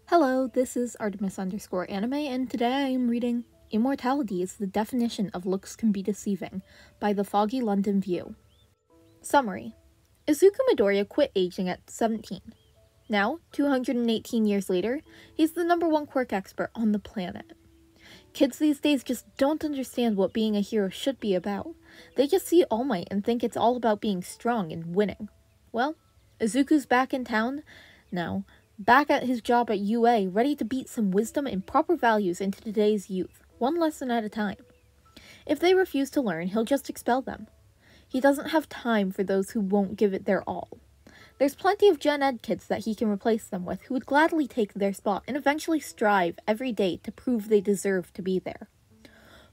Hello, this is Artemis_anime, and today I am reading Immortality is the Definition of Looks Can Be Deceiving by TheFoggyLondonView. Summary. Izuku Midoriya quit aging at 17. Now, 218 years later, he's the #1 quirk expert on the planet. Kids these days just don't understand what being a hero should be about. They just see All Might and think it's all about being strong and winning. Well, Izuku's back in town now, back at his job at UA, ready to beat some wisdom and proper values into today's youth, one lesson at a time. If they refuse to learn, he'll just expel them. He doesn't have time for those who won't give it their all. There's plenty of Gen Ed kids that he can replace them with who would gladly take their spot and eventually strive every day to prove they deserve to be there.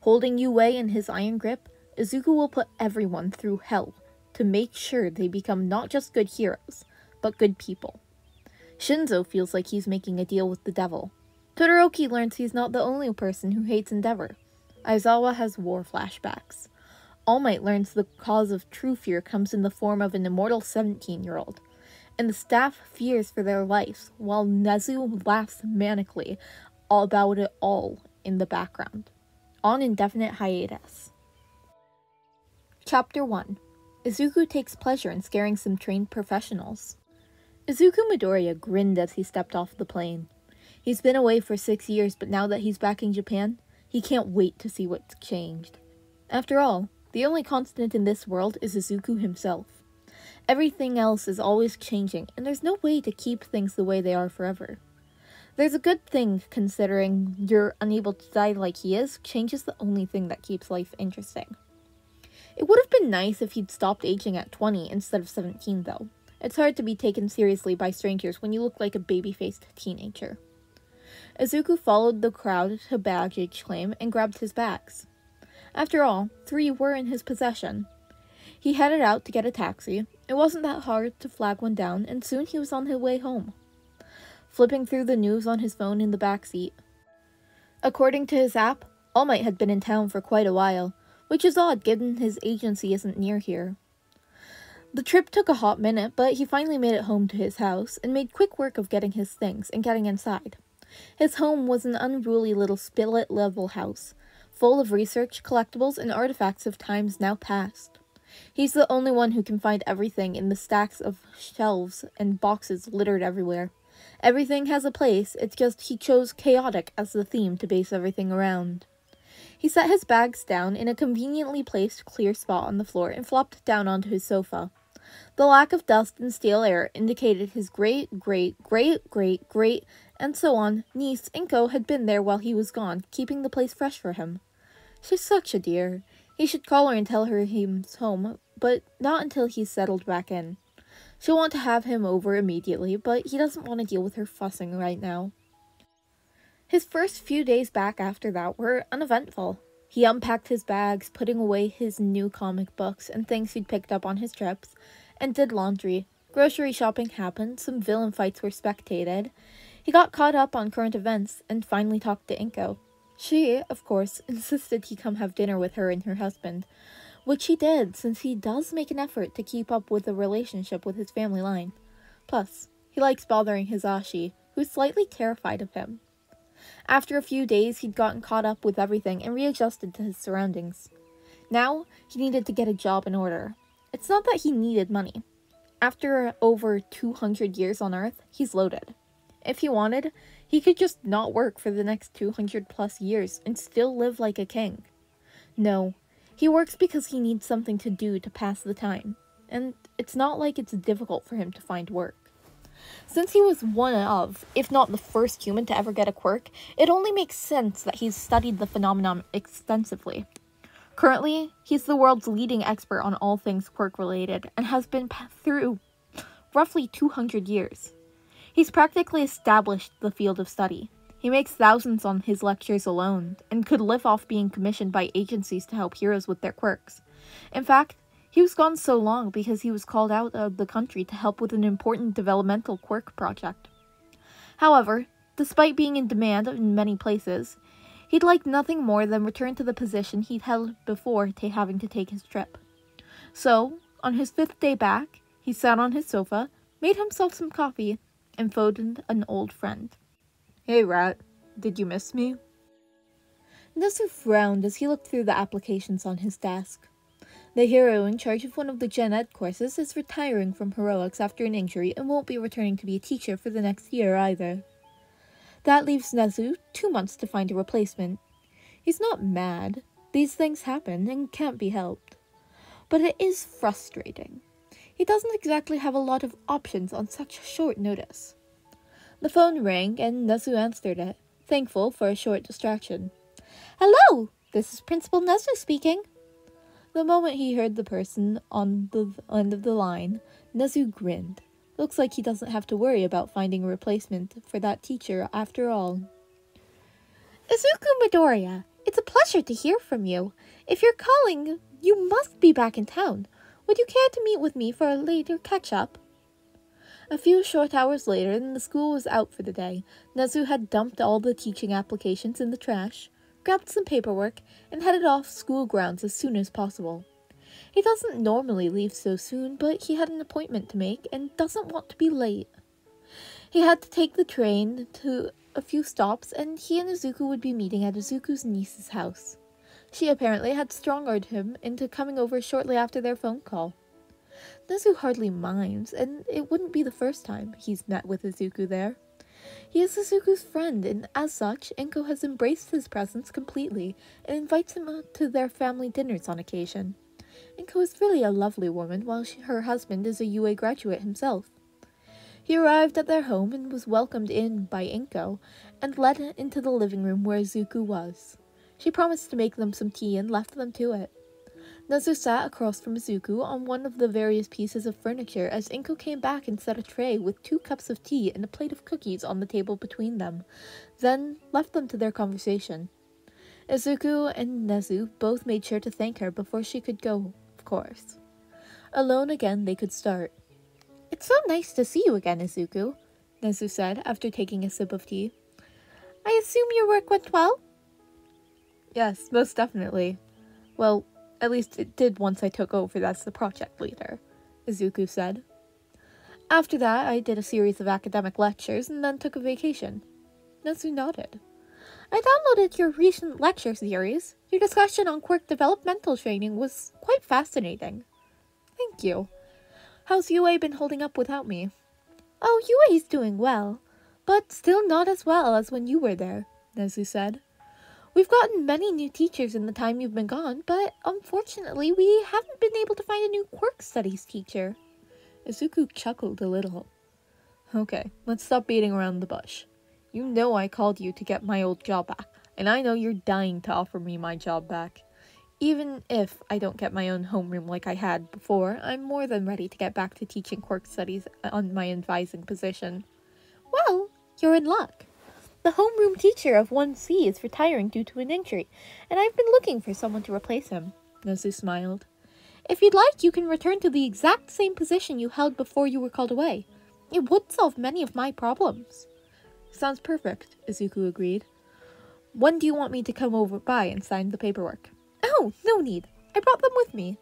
Holding UA in his iron grip, Izuku will put everyone through hell to make sure they become not just good heroes, but good people. Shinzo feels like he's making a deal with the devil. Todoroki learns he's not the only person who hates Endeavor. Aizawa has war flashbacks. All Might learns the cause of true fear comes in the form of an immortal 17-year-old. And the staff fears for their lives, while Nezu laughs manically about it all in the background. On indefinite hiatus. Chapter 1. Izuku takes pleasure in scaring some trained professionals. Izuku Midoriya grinned as he stepped off the plane. He's been away for 6 years, but now that he's back in Japan, he can't wait to see what's changed. After all, the only constant in this world is Izuku himself. Everything else is always changing, and there's no way to keep things the way they are forever. There's a good thing, considering you're unable to die like he is. Change is the only thing that keeps life interesting. It would have been nice if he'd stopped aging at 20 instead of 17, though. It's hard to be taken seriously by strangers when you look like a baby-faced teenager. Izuku followed the crowd to baggage claim and grabbed his bags. After all, 3 were in his possession. He headed out to get a taxi. It wasn't that hard to flag one down, and soon he was on his way home. Flipping through the news on his phone in the back seat. According to his app, All Might had been in town for quite a while, which is odd given his agency isn't near here. The trip took a hot minute, but he finally made it home to his house and made quick work of getting his things and getting inside. His home was an unruly little spillet-level house, full of research, collectibles, and artifacts of times now past. He's the only one who can find everything in the stacks of shelves and boxes littered everywhere. Everything has a place, it's just he chose chaotic as the theme to base everything around. He set his bags down in a conveniently placed clear spot on the floor and flopped down onto his sofa. The lack of dust and stale air indicated his great, and so on, niece, Inko, had been there while he was gone, keeping the place fresh for him. She's such a dear. He should call her and tell her he's home, but not until he's settled back in. She'll want to have him over immediately, but he doesn't want to deal with her fussing right now. His first few days back after that were uneventful. He unpacked his bags, putting away his new comic books and things he'd picked up on his trips, and did laundry. Grocery shopping happened, some villain fights were spectated. He got caught up on current events, and finally talked to Inko. She, of course, insisted he come have dinner with her and her husband, which he did, since he does make an effort to keep up with a relationship with his family line. Plus, he likes bothering Hisashi, who's slightly terrified of him. After a few days, he'd gotten caught up with everything and readjusted to his surroundings. Now, he needed to get a job in order. It's not that he needed money. After over 200 years on Earth, he's loaded. If he wanted, he could just not work for the next 200 plus years and still live like a king. No, he works because he needs something to do to pass the time, and it's not like it's difficult for him to find work. Since he was one of, if not the first human to ever get a quirk, it only makes sense that he's studied the phenomenon extensively. Currently, he's the world's leading expert on all things quirk-related, and has been through roughly 200 years. He's practically established the field of study. He makes thousands on his lectures alone, and could live off being commissioned by agencies to help heroes with their quirks. In fact, he was gone so long because he was called out of the country to help with an important developmental quirk project. However, despite being in demand in many places, he'd like nothing more than return to the position he'd held before having to take his trip. So, on his 5th day back, he sat on his sofa, made himself some coffee, and phoned an old friend. Hey, Rat. Did you miss me? Nezu frowned as he looked through the applications on his desk. The hero in charge of one of the Gen Ed courses is retiring from heroics after an injury and won't be returning to be a teacher for the next year either. That leaves Nezu 2 months to find a replacement. He's not mad. These things happen and can't be helped. But it is frustrating. He doesn't exactly have a lot of options on such short notice. The phone rang and Nezu answered it, thankful for a short distraction. Hello! This is Principal Nezu speaking. The moment he heard the person on the end of the line, Nezu grinned. Looks like he doesn't have to worry about finding a replacement for that teacher after all. Izuku Midoriya, it's a pleasure to hear from you. If you're calling, you must be back in town. Would you care to meet with me for a later catch-up? A few short hours later, and the school was out for the day. Nezu had dumped all the teaching applications in the trash, grabbed some paperwork, and headed off school grounds as soon as possible. He doesn't normally leave so soon, but he had an appointment to make and doesn't want to be late. He had to take the train to a few stops, and he and Izuku would be meeting at Izuku's niece's house. She apparently had strong-armed him into coming over shortly after their phone call. Nezu hardly minds, and it wouldn't be the first time he's met with Izuku there. He is Izuku's friend, and as such, Inko has embraced his presence completely and invites him to their family dinners on occasion. Inko is really a lovely woman, while her husband is a UA graduate himself. He arrived at their home and was welcomed in by Inko, and led into the living room where Izuku was. She promised to make them some tea and left them to it. Nezu sat across from Izuku on one of the various pieces of furniture as Inko came back and set a tray with 2 cups of tea and a plate of cookies on the table between them, then left them to their conversation. Izuku and Nezu both made sure to thank her before she could go, of course. Alone again, they could start. It's so nice to see you again, Izuku, Nezu said after taking a sip of tea. I assume your work went well? Yes, most definitely. Well, at least it did once I took over as the project leader, Izuku said. After that, I did a series of academic lectures and then took a vacation. Nezu nodded. I downloaded your recent lecture series. Your discussion on quirk developmental training was quite fascinating. Thank you. How's UA been holding up without me? Oh, UA's doing well, but still not as well as when you were there, Nezu said. We've gotten many new teachers in the time you've been gone, but unfortunately we haven't been able to find a new quirk studies teacher. Izuku chuckled a little. Okay, let's stop beating around the bush. You know I called you to get my old job back, and I know you're dying to offer me my job back. Even if I don't get my own homeroom like I had before, I'm more than ready to get back to teaching quirk studies on my advising position. Well, you're in luck. The homeroom teacher of 1C is retiring due to an injury, and I've been looking for someone to replace him, Nezu smiled. If you'd like, you can return to the exact same position you held before you were called away. It would solve many of my problems. Sounds perfect, Izuku agreed. When do you want me to come over by and sign the paperwork? Oh, no need. I brought them with me.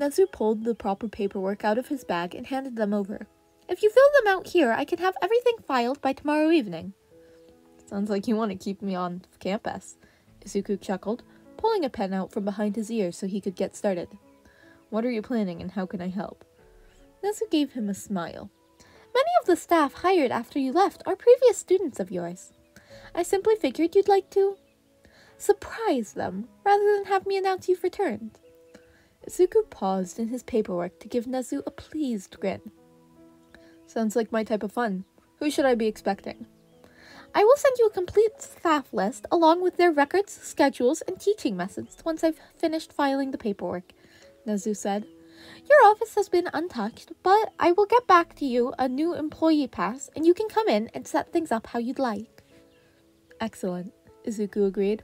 Nezu pulled the proper paperwork out of his bag and handed them over. If you fill them out here, I can have everything filed by tomorrow evening. Sounds like you want to keep me on campus, Izuku chuckled, pulling a pen out from behind his ear so he could get started. What are you planning and how can I help? Nezu gave him a smile. Many of the staff hired after you left are previous students of yours. I simply figured you'd like to surprise them, rather than have me announce you've returned. Izuku paused in his paperwork to give Nezu a pleased grin. Sounds like my type of fun. Who should I be expecting? I will send you a complete staff list along with their records, schedules, and teaching methods once I've finished filing the paperwork, Nezu said. Your office has been untouched, but I will get back to you a new employee pass, and you can come in and set things up how you'd like. Excellent, Izuku agreed.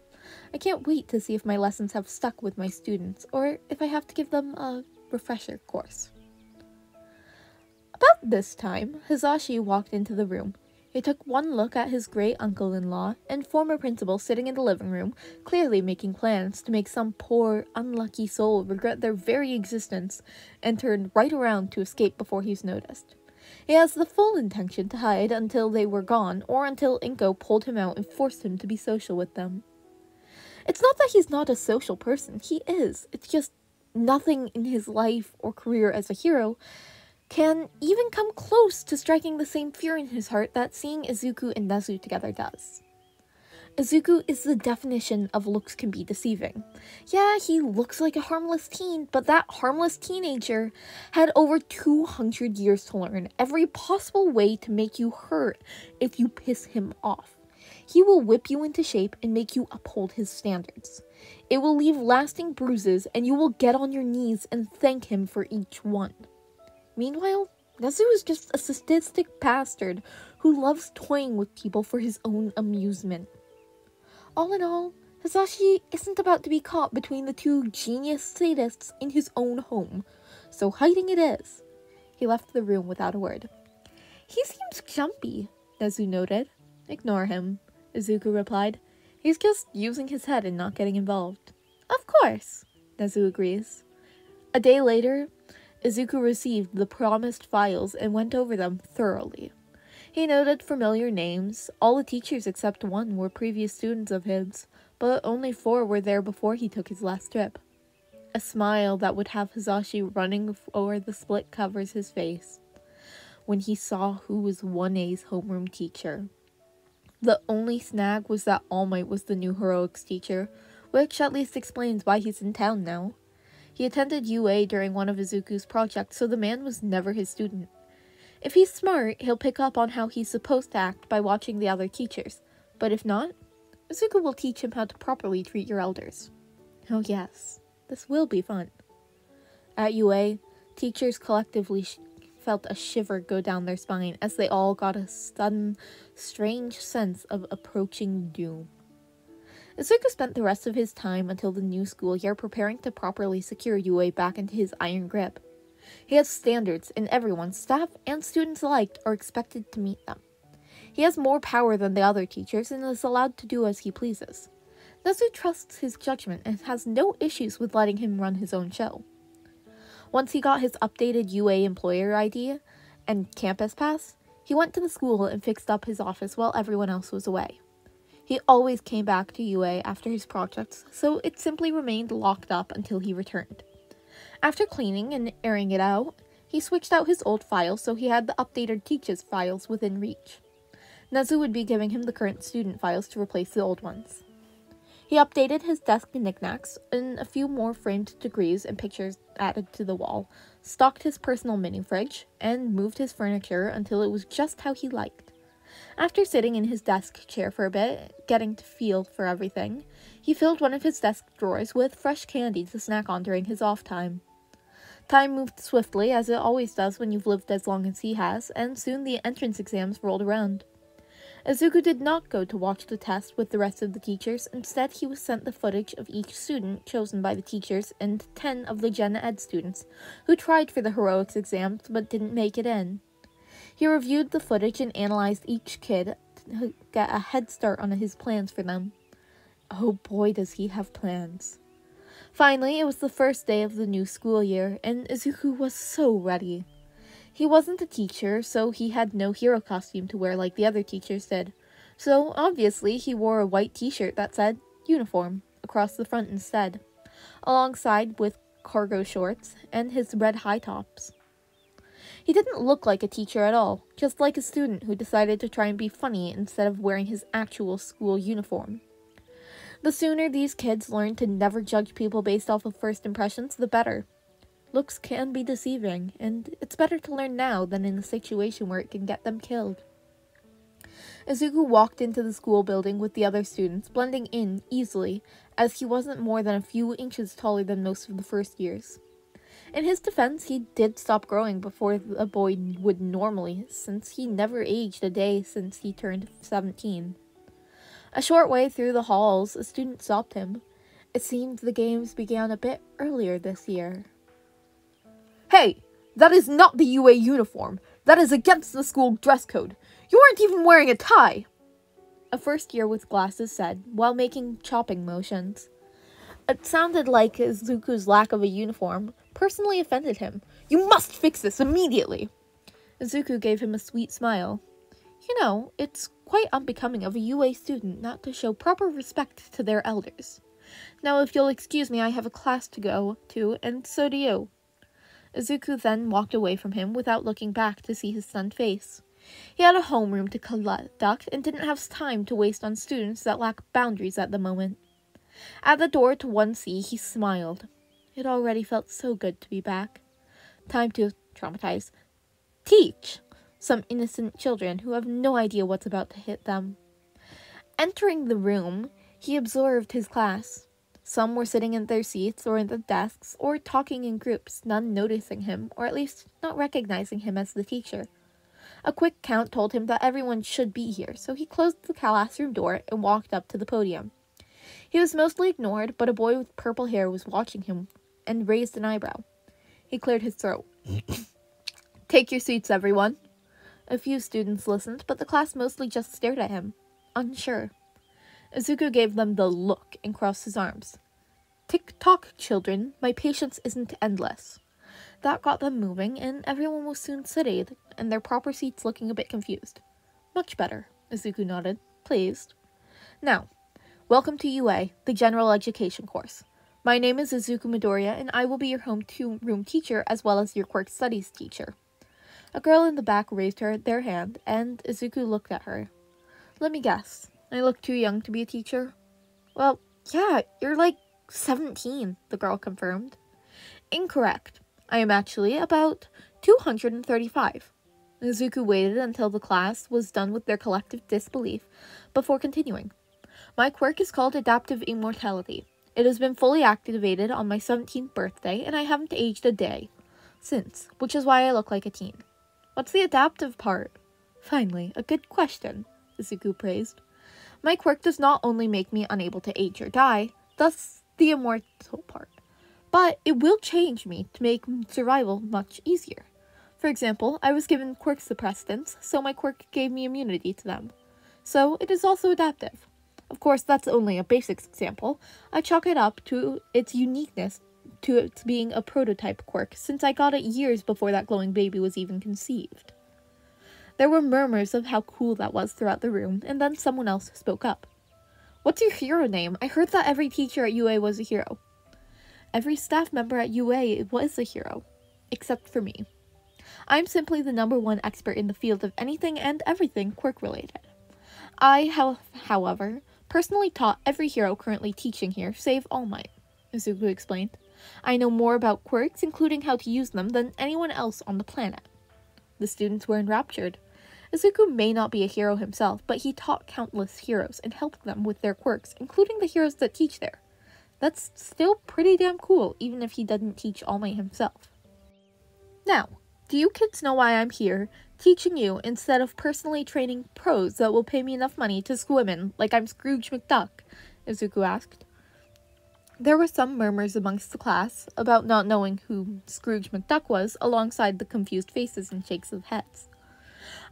I can't wait to see if my lessons have stuck with my students, or if I have to give them a refresher course. About this time, Hizashi walked into the room. He took one look at his great-uncle-in-law and former principal sitting in the living room, clearly making plans to make some poor, unlucky soul regret their very existence, and turned right around to escape before he was noticed. He has the full intention to hide until they were gone, or until Inko pulled him out and forced him to be social with them. It's not that he's not a social person, he is. It's just nothing in his life or career as a hero can even come close to striking the same fear in his heart that seeing Izuku and Nezu together does. Izuku is the definition of looks can be deceiving. Yeah, he looks like a harmless teen, but that harmless teenager had over 200 years to learn every possible way to make you hurt if you piss him off. He will whip you into shape and make you uphold his standards. It will leave lasting bruises, and you will get on your knees and thank him for each one. Meanwhile, Nezu is just a sadistic bastard who loves toying with people for his own amusement. All in all, Hisashi isn't about to be caught between the two genius sadists in his own home, so hiding it is. He left the room without a word. He seems jumpy, Nezu noted. Ignore him, Izuku replied. He's just using his head and not getting involved. Of course, Nezu agrees. A day later, Izuku received the promised files and went over them thoroughly. He noted familiar names. All the teachers except one were previous students of his, but only 4 were there before he took his last trip. A smile that would have Hisashi running over the split covers his face when he saw who was 1A's homeroom teacher. The only snag was that All Might was the new heroics teacher, which at least explains why he's in town now. He attended UA during one of Izuku's projects, so the man was never his student. If he's smart, he'll pick up on how he's supposed to act by watching the other teachers, but if not, Izuku will teach him how to properly treat your elders. Oh yes, this will be fun. At UA, teachers collectively felt a shiver go down their spine as they all got a sudden, strange sense of approaching doom. Izuku spent the rest of his time until the new school year preparing to properly secure UA back into his iron grip. He has standards, and everyone, staff and students alike, are expected to meet them. He has more power than the other teachers and is allowed to do as he pleases. Nezu trusts his judgment and has no issues with letting him run his own show. Once he got his updated UA employer ID and campus pass, he went to the school and fixed up his office while everyone else was away. He always came back to UA after his projects, so it simply remained locked up until he returned. After cleaning and airing it out, he switched out his old files so he had the updated teacher's files within reach. Nezu would be giving him the current student files to replace the old ones. He updated his desk knickknacks, and a few more framed degrees and pictures added to the wall, stocked his personal mini-fridge, and moved his furniture until it was just how he liked. After sitting in his desk chair for a bit, getting to feel for everything, he filled one of his desk drawers with fresh candy to snack on during his off time. Time moved swiftly, as it always does when you've lived as long as he has, and soon the entrance exams rolled around. Izuku did not go to watch the test with the rest of the teachers. Instead, he was sent the footage of each student chosen by the teachers and 10 of the Gen Ed students who tried for the heroics exams but didn't make it in. He reviewed the footage and analyzed each kid to get a head start on his plans for them. Oh boy, does he have plans. Finally, it was the first day of the new school year, and Izuku was so ready. He wasn't a teacher, so he had no hero costume to wear like the other teachers did. So, obviously, he wore a white t-shirt that said, uniform, across the front instead, alongside with cargo shorts and his red high tops. He didn't look like a teacher at all, just like a student who decided to try and be funny instead of wearing his actual school uniform. The sooner these kids learn to never judge people based off of first impressions, the better. Looks can be deceiving, and it's better to learn now than in a situation where it can get them killed. Izuku walked into the school building with the other students, blending in easily, as he wasn't more than a few inches taller than most of the first years. In his defense, he did stop growing before a boy would normally, since he never aged a day since he turned 17. A short way through the halls, a student stopped him. It seemed the games began a bit earlier this year. Hey, that is not the UA uniform. That is against the school dress code. You aren't even wearing a tie. A first year with glasses said, while making chopping motions. It sounded like Izuku's lack of a uniform personally offended him. You must fix this immediately. Izuku gave him a sweet smile. You know, it's quite unbecoming of a UA student not to show proper respect to their elders. Now, if you'll excuse me, I have a class to go to, and so do you. Izuku then walked away from him without looking back to see his stunned face. He had a homeroom to conduct and didn't have time to waste on students that lack boundaries at the moment. At the door to 1C, he smiled. It already felt so good to be back. Time to teach some innocent children who have no idea what's about to hit them. Entering the room, he observed his class. Some were sitting in their seats or in the desks or talking in groups, none noticing him, or at least not recognizing him as the teacher. A quick count told him that everyone should be here, so he closed the classroom door and walked up to the podium. He was mostly ignored, but a boy with purple hair was watching him and raised an eyebrow. He cleared his throat. Take your seats, everyone. A few students listened, but the class mostly just stared at him, unsure. Izuku gave them the look and crossed his arms. Tick-tock, children, my patience isn't endless. That got them moving, and everyone was soon seated, in their proper seats looking a bit confused. Much better, Izuku nodded, pleased. Now, welcome to UA, the General Education course. My name is Izuku Midoriya, and I will be your homeroom teacher as well as your quirk studies teacher. A girl in the back raised their hand, and Izuku looked at her. Let me guess. I look too young to be a teacher? Well, yeah, you're like 17, the girl confirmed. Incorrect. I am actually about 235. Izuku waited until the class was done with their collective disbelief before continuing. My quirk is called Adaptive Immortality. It has been fully activated on my 17th birthday, and I haven't aged a day since, which is why I look like a teen. What's the adaptive part? Finally, a good question, Izuku praised. My quirk does not only make me unable to age or die, thus the immortal part, but it will change me to make survival much easier. For example, I was given quirk suppressants, so my quirk gave me immunity to them. So it is also adaptive. Of course, that's only a basic example. I chalk it up to its uniqueness to its being a prototype quirk, since I got it years before that glowing baby was even conceived. There were murmurs of how cool that was throughout the room, and then someone else spoke up. What's your hero name? I heard that every teacher at UA was a hero. Every staff member at UA was a hero, except for me. I'm simply the #1 expert in the field of anything and everything quirk-related. I, however, personally taught every hero currently teaching here, save All Might, Izuku explained. I know more about quirks, including how to use them, than anyone else on the planet. The students were enraptured. Izuku may not be a hero himself, but he taught countless heroes and helped them with their quirks, including the heroes that teach there. That's still pretty damn cool, even if he doesn't teach All Might himself. Now, do you kids know why I'm here, teaching you instead of personally training pros that will pay me enough money to swim in, like I'm Scrooge McDuck? Izuku asked. There were some murmurs amongst the class about not knowing who Scrooge McDuck was, alongside the confused faces and shakes of heads.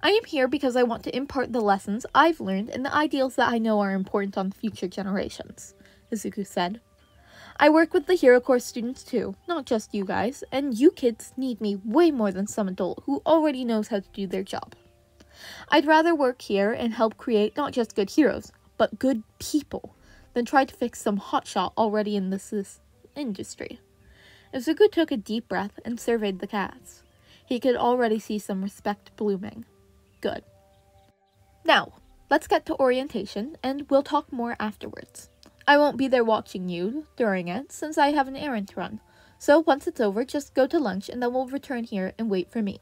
I am here because I want to impart the lessons I've learned and the ideals that I know are important on future generations, Izuku said. I work with the Hero Corps students too, not just you guys, and you kids need me way more than some adult who already knows how to do their job. I'd rather work here and help create not just good heroes, but good people, than try to fix some hotshot already in this industry. Izuku took a deep breath and surveyed the cats. He could already see some respect blooming. Good. Now, let's get to orientation, and we'll talk more afterwards. I won't be there watching you during it, since I have an errand to run. So once it's over, just go to lunch, and then we'll return here and wait for me,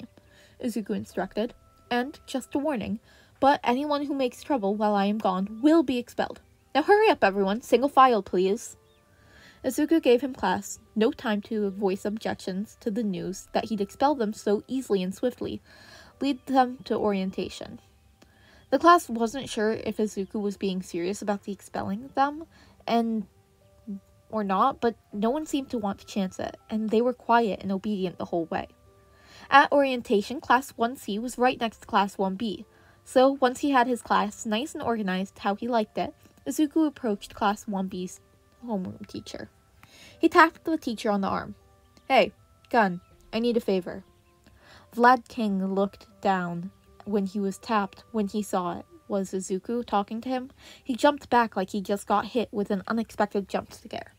Izuku instructed. And, just a warning, but anyone who makes trouble while I am gone will be expelled. Now hurry up, everyone. Single file, please. Izuku gave him class no time to voice objections to the news that he'd expel them so easily and swiftly, lead them to orientation. The class wasn't sure if Izuku was being serious about the expelling them, or not, but no one seemed to want to chance it, and they were quiet and obedient the whole way. At orientation, Class 1C was right next to Class 1B, so once he had his class nice and organized how he liked it, Izuku approached Class 1B's homeroom teacher. He tapped the teacher on the arm. Hey, Gun, I need a favor. Vlad King looked down when he was tapped when he saw it was Izuku talking to him. He jumped back like he just got hit with an unexpected jump scare.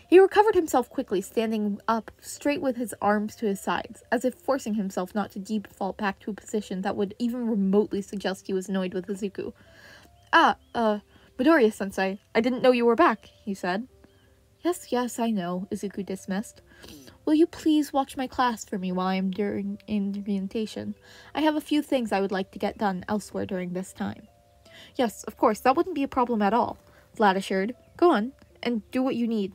He recovered himself quickly, standing up straight with his arms to his sides, as if forcing himself not to default back to a position that would even remotely suggest he was annoyed with Izuku. Midoriya-sensei, I didn't know you were back, he said. Yes, I know, Izuku dismissed. Will you please watch my class for me while I am during orientation? I have a few things I would like to get done elsewhere during this time. Yes, of course, that wouldn't be a problem at all, Vlad assured. Go on, and do what you need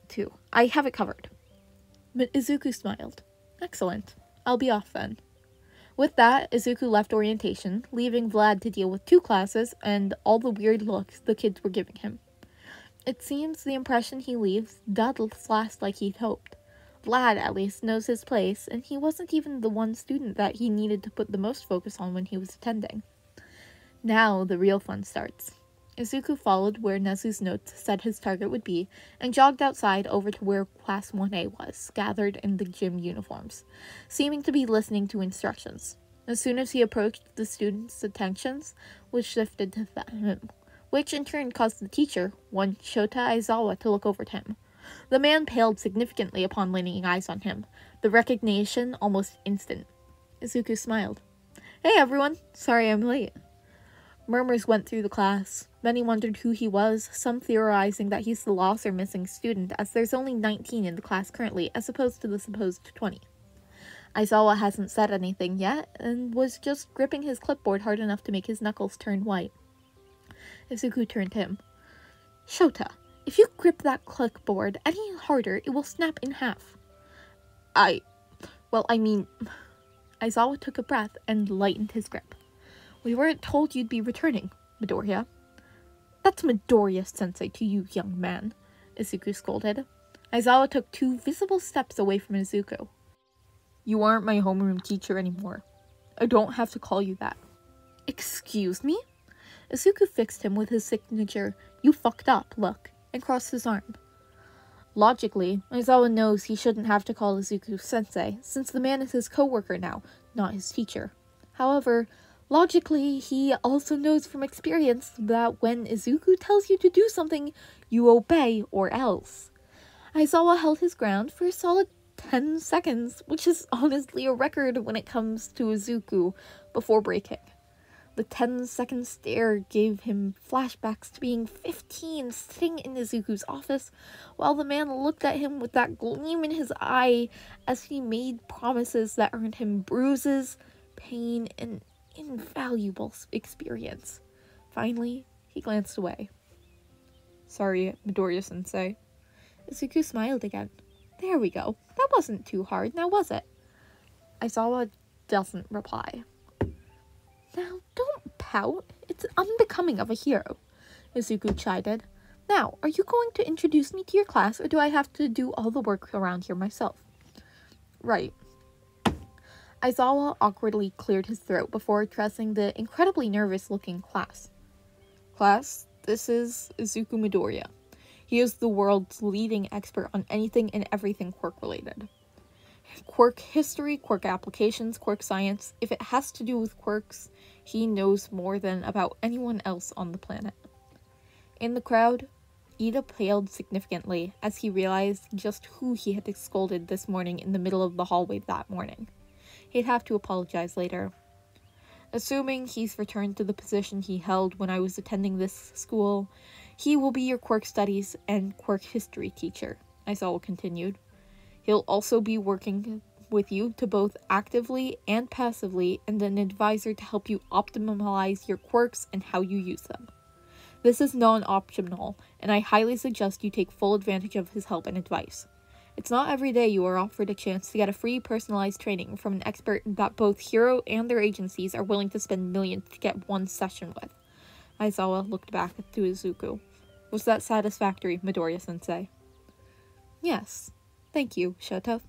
to. I have it covered. But Izuku smiled. Excellent. I'll be off then. With that, Izuku left orientation, leaving Vlad to deal with 2 classes and all the weird looks the kids were giving him. It seems the impression he leaves doesn't last like he'd hoped. Vlad, at least, knows his place, and he wasn't even the one student that he needed to put the most focus on when he was attending. Now the real fun starts. Izuku followed where Nezu's notes said his target would be, and jogged outside over to where Class 1A was, gathered in the gym uniforms, seeming to be listening to instructions. As soon as he approached, the students' attentions was shifted to him, which in turn caused the teacher, one Shota Aizawa, to look over to him. The man paled significantly upon laying eyes on him, the recognition almost instant. Izuku smiled. Hey everyone, sorry I'm late. Murmurs went through the class. Many wondered who he was, some theorizing that he's the lost or missing student, as there's only 19 in the class currently, as opposed to the supposed 20. Aizawa hasn't said anything yet, and was just gripping his clipboard hard enough to make his knuckles turn white. Izuku turned to him. Shota, if you grip that clipboard any harder, it will snap in half. Aizawa took a breath and lightened his grip. We weren't told you'd be returning, Midoriya. That's Midoriya-sensei to you, young man, Izuku scolded. Aizawa took 2 visible steps away from Izuku. You aren't my homeroom teacher anymore. I don't have to call you that. Excuse me? Izuku fixed him with his signature, you fucked up, look, and crossed his arm. Logically, Aizawa knows he shouldn't have to call Izuku sensei, since the man is his co-worker now, not his teacher. However, logically, he also knows from experience that when Izuku tells you to do something, you obey or else. Aizawa held his ground for a solid 10 seconds, which is honestly a record when it comes to Izuku, before breaking. The 10-second stare gave him flashbacks to being 15, sitting in Izuku's office, while the man looked at him with that gleam in his eye as he made promises that earned him bruises, pain, and invaluable experience. Finally, he glanced away. Sorry, Midoriya-sensei. Izuku smiled again. There we go. That wasn't too hard, now was it? Aizawa doesn't reply. Now, don't pout. It's unbecoming of a hero, Izuku chided. Now, are you going to introduce me to your class, or do I have to do all the work around here myself? Right. Aizawa awkwardly cleared his throat before addressing the incredibly nervous-looking class. Class, this is Izuku Midoriya. He is the world's leading expert on anything and everything quirk-related. Quirk history, quirk applications, quirk science. If it has to do with quirks, he knows more than about anyone else on the planet. In the crowd, Ida paled significantly as he realized just who he had scolded this morning in the middle of the hallway that morning. He'd have to apologize later. Assuming he's returned to the position he held when I was attending this school, he will be your quirk studies and quirk history teacher, Aizawa continued. He'll also be working with you to both actively and passively and an advisor to help you optimize your quirks and how you use them. This is non-optional, and I highly suggest you take full advantage of his help and advice. It's not every day you are offered a chance to get a free personalized training from an expert that both Hero and their agencies are willing to spend millions to get one session with. Aizawa looked back to Izuku. Was that satisfactory, Midoriya-sensei? Yes. Thank you, Shota.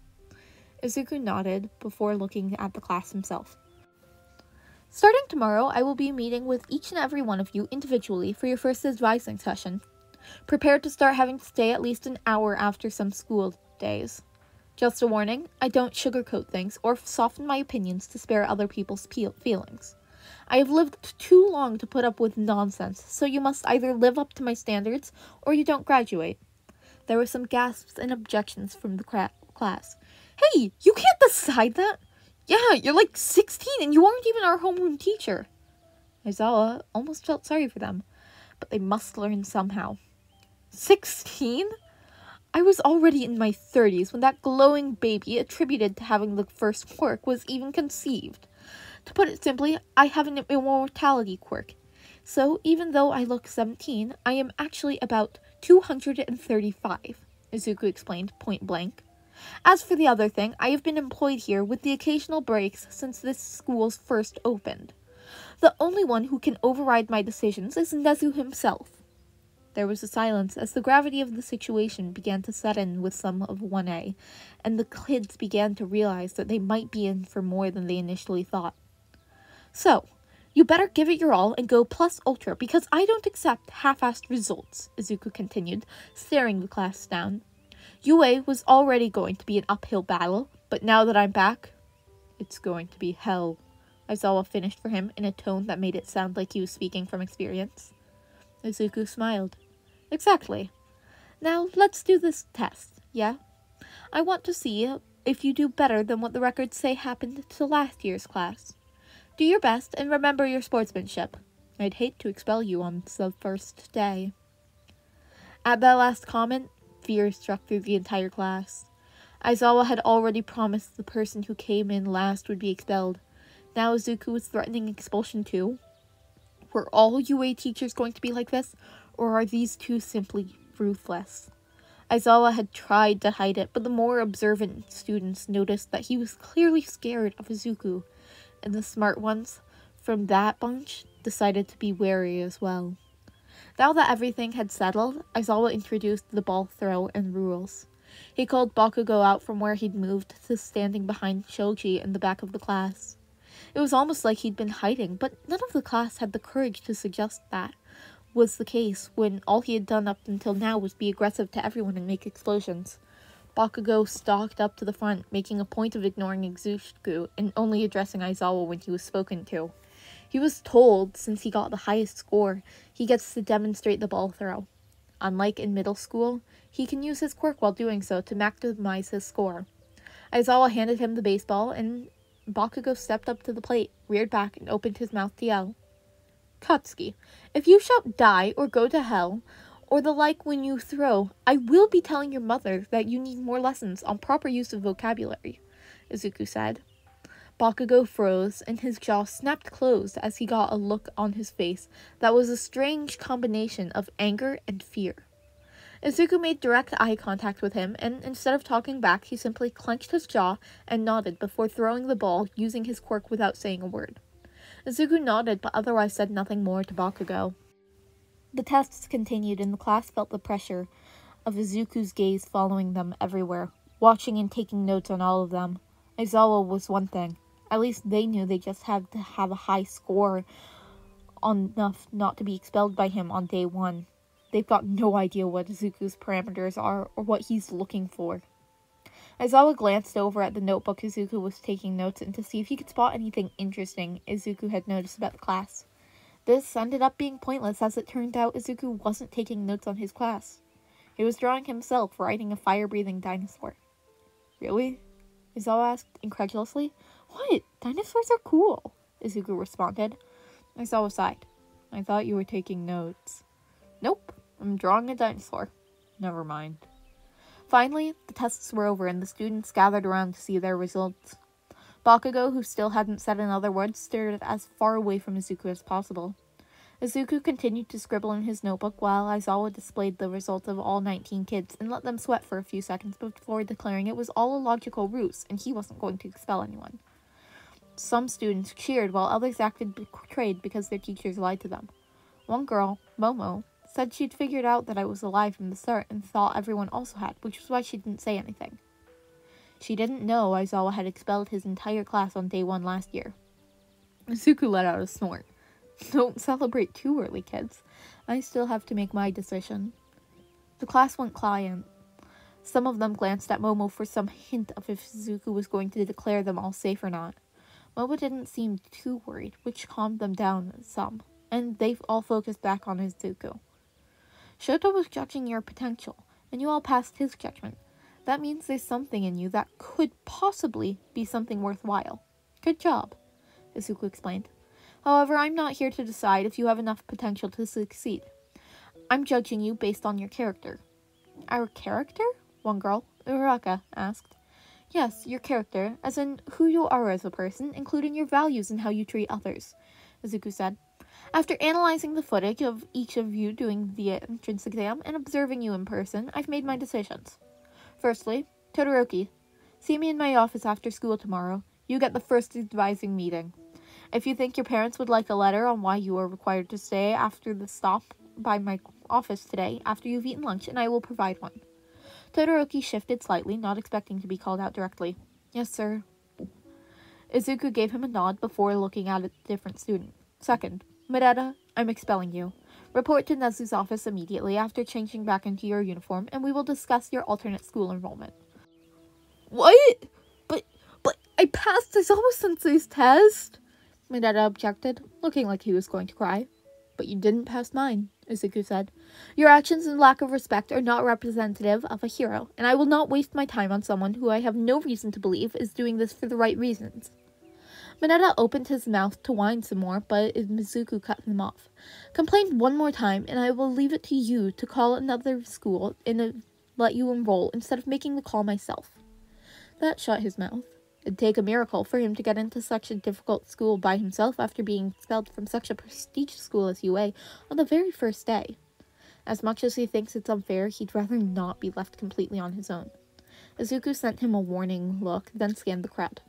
Izuku nodded before looking at the class himself. Starting tomorrow, I will be meeting with each and every one of you individually for your first advising session. Prepare to start having to stay at least an hour after some school days. Just a warning, I don't sugarcoat things or soften my opinions to spare other people's feelings. I have lived too long to put up with nonsense, so you must either live up to my standards or you don't graduate. There were some gasps and objections from the class. Hey, you can't decide that. Yeah, you're like 16 and you aren't even our homeroom teacher. Aizawa almost felt sorry for them, but they must learn somehow. 16? I was already in my 30s when that glowing baby attributed to having the first quirk was even conceived. To put it simply, I have an immortality quirk. So even though I look 17, I am actually about 235, Izuku explained point blank. As for the other thing, I have been employed here with the occasional breaks since this school's first opened. The only one who can override my decisions is Nezu himself. There was a silence as the gravity of the situation began to set in with some of 1A, and the kids began to realize that they might be in for more than they initially thought. So, you better give it your all and go plus ultra because I don't accept half-assed results, Izuku continued, staring the class down. UA was already going to be an uphill battle, but now that I'm back, it's going to be hell. Aizawa finished for him in a tone that made it sound like he was speaking from experience. Izuku smiled. Exactly. Now, let's do this test, yeah? I want to see if you do better than what the records say happened to last year's class. Do your best and remember your sportsmanship. I'd hate to expel you on the first day. At that last comment, fear struck through the entire class. Aizawa had already promised the person who came in last would be expelled. Now Izuku was threatening expulsion too. Were all UA teachers going to be like this, or are these two simply ruthless? Aizawa had tried to hide it, but the more observant students noticed that he was clearly scared of Izuku, and the smart ones from that bunch decided to be wary as well. Now that everything had settled, Aizawa introduced the ball throw and rules. He called Bakugo out from where he'd moved to standing behind Shoji in the back of the class. It was almost like he'd been hiding, but none of the class had the courage to suggest that was the case when all he had done up until now was be aggressive to everyone and make explosions. Bakugo stalked up to the front, making a point of ignoring Izuku and only addressing Aizawa when he was spoken to. He was told, since he got the highest score, he gets to demonstrate the ball throw. Unlike in middle school, he can use his quirk while doing so to maximize his score. Aizawa handed him the baseball, and Bakugo stepped up to the plate, reared back, and opened his mouth to yell. Katsuki, if you shout die or go to hell, or the like when you throw, I will be telling your mother that you need more lessons on proper use of vocabulary, Izuku said. Bakugo froze, and his jaw snapped closed as he got a look on his face that was a strange combination of anger and fear. Izuku made direct eye contact with him, and instead of talking back, he simply clenched his jaw and nodded before throwing the ball, using his quirk without saying a word. Izuku nodded, but otherwise said nothing more to Bakugo. The tests continued, and the class felt the pressure of Izuku's gaze following them everywhere, watching and taking notes on all of them. Aizawa was one thing. At least they knew they just had to have a high score enough not to be expelled by him on day one. They've got no idea what Izuku's parameters are or what he's looking for. Aizawa glanced over at the notebook Izuku was taking notes in to see if he could spot anything interesting Izuku had noticed about the class. This ended up being pointless, as it turned out Izuku wasn't taking notes on his class. He was drawing himself riding a fire-breathing dinosaur. Really? Aizawa asked incredulously. What? Dinosaurs are cool, Izuku responded. Aizawa sighed. I thought you were taking notes. Nope, I'm drawing a dinosaur. Never mind. Finally, the tests were over and the students gathered around to see their results. Bakugo, who still hadn't said another word, stared as far away from Izuku as possible. Izuku continued to scribble in his notebook while Aizawa displayed the results of all 19 kids and let them sweat for a few seconds before declaring it was all a logical ruse and he wasn't going to expel anyone. Some students cheered while others acted betrayed because their teachers lied to them. One girl, Momo, said she'd figured out that I was alive from the start and thought everyone also had, which was why she didn't say anything. She didn't know Aizawa had expelled his entire class on day one last year. Izuku let out a snort. Don't celebrate too early, kids. I still have to make my decision. The class went quiet. Some of them glanced at Momo for some hint of if Izuku was going to declare them all safe or not. Momo didn't seem too worried, which calmed them down some, and they all focused back on Izuku. Shoto was judging your potential, and you all passed his judgment. That means there's something in you that could possibly be something worthwhile. Good job, Izuku explained. However, I'm not here to decide if you have enough potential to succeed. I'm judging you based on your character. Our character? One girl, Uraka, asked. Yes, your character, as in who you are as a person, including your values and how you treat others, Izuku said. After analyzing the footage of each of you doing the entrance exam and observing you in person, I've made my decisions. Firstly, Todoroki, see me in my office after school tomorrow. You get the first advising meeting. If you think your parents would like a letter on why you are required to stay after the stop by my office today after you've eaten lunch, and I will provide one. Todoroki shifted slightly, not expecting to be called out directly. Yes, sir. Izuku gave him a nod before looking at a different student. Second, Mideta, I'm expelling you. Report to Nezu's office immediately after changing back into your uniform, and we will discuss your alternate school enrollment. What? But I passed Aizawa-sensei's test, Mideta objected, looking like he was going to cry. But you didn't pass mine, Izuku said. Your actions and lack of respect are not representative of a hero, and I will not waste my time on someone who I have no reason to believe is doing this for the right reasons. Mineta opened his mouth to whine some more, but Mizuku cut him off. Complain one more time, and I will leave it to you to call another school and let you enroll instead of making the call myself. That shut his mouth. It'd take a miracle for him to get into such a difficult school by himself after being expelled from such a prestigious school as UA on the very first day. As much as he thinks it's unfair, he'd rather not be left completely on his own. Izuku sent him a warning look, then scanned the crowd.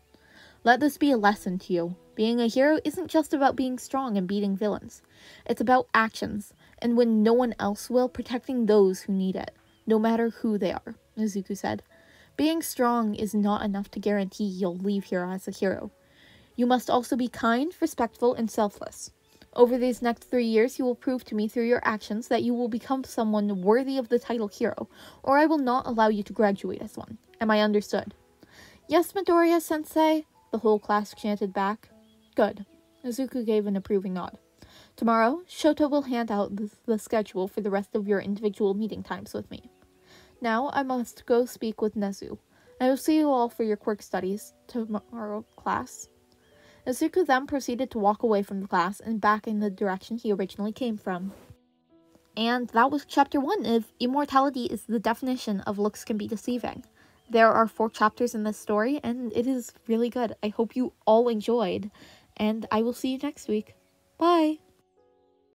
Let this be a lesson to you. Being a hero isn't just about being strong and beating villains. It's about actions, and when no one else will, protecting those who need it, no matter who they are, Izuku said. Being strong is not enough to guarantee you'll leave here as a hero. You must also be kind, respectful, and selfless. Over these next 3 years, you will prove to me through your actions that you will become someone worthy of the title hero, or I will not allow you to graduate as one. Am I understood? Yes, Midoriya-sensei, the whole class chanted back. Good. Izuku gave an approving nod. Tomorrow, Shoto will hand out the schedule for the rest of your individual meeting times with me. Now, I must go speak with Nezu. I will see you all for your quirk studies tomorrow, class. Izuku then proceeded to walk away from the class and back in the direction he originally came from. And that was chapter 1 of Immortality is the definition of looks can be deceiving. There are 4 chapters in this story, and it is really good. I hope you all enjoyed, and I will see you next week. Bye!